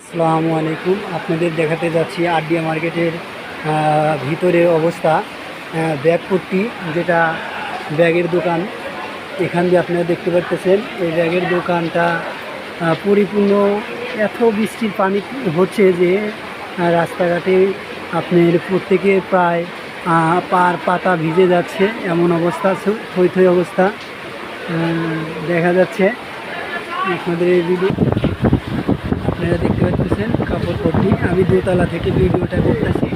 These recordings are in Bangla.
আসসালামু আলাইকুম। আপনাদের দেখাতে যাচ্ছি আরডিএ মার্কেটের ভিতরে অবস্থা। ব্যাগপট্টি যেটা ব্যাগের দোকান, এখান দিয়ে আপনারা দেখতে পাচ্ছেন এই ব্যাগের দোকানটা পরিপূর্ণ। এত বৃষ্টির পানি হচ্ছে যে রাস্তাঘাটে আপনার প্রত্যেকে প্রায় পাতা ভিজে যাচ্ছে, এমন অবস্থা, থই থই অবস্থা দেখা যাচ্ছে। আপনাদের এই ভিডিও আপনারা দেখতে পাচ্ছেন কাপড় পট্টি। আমি দোতলা থেকে ভিডিওটা করতেছি।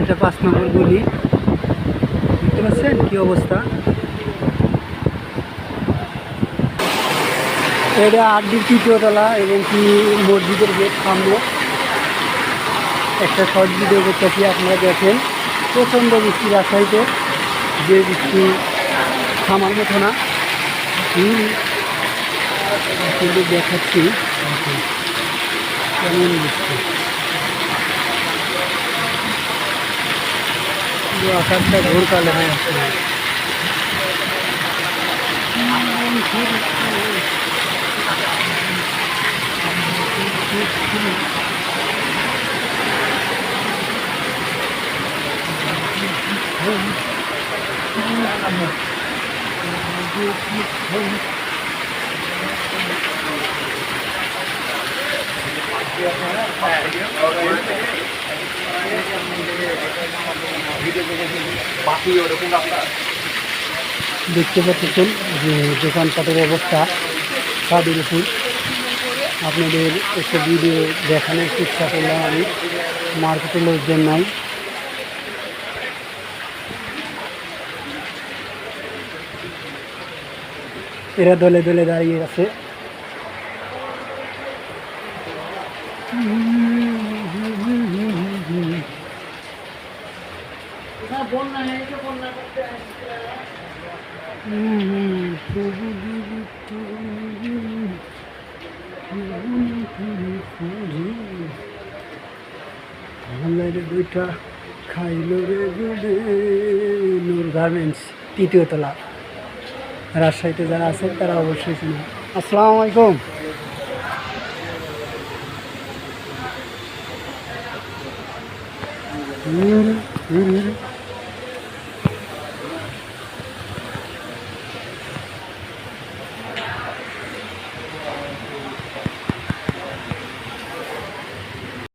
এটা 5 নম্বর গলি, দেখতে পাচ্ছেন কি অবস্থা। এটা আরডির 3য় তলা এবং কি মসজিদের গেট সামনে একটা শর্ট ভিডিও করতেছি। আপনারা দেখেন প্রচণ্ড বৃষ্টি রাজশাহীতে, যে বৃষ্টি থামার মতো না। কিন্তু দেখাচ্ছি কেমন বৃষ্টি, আকাশটা ঘোর কালে হয়ে আসছে। দেখতে পাচ্ছেন যে দোকানপাটের অবস্থা ছাদের উপর। আপনাদের একটা ভিডিও দেখানোর চেষ্টা করলাম আমি। মার্কেটের লোকজন নাই, এরা দলে দলে দাঁড়িয়ে আছে। দুইটা খাইল রে নূর গার্মেন্টস, 3য় তলা। রাজশাহীতে যারা আছেন তারা অবশ্যই শুনুন। আসসালামু আলাইকুম।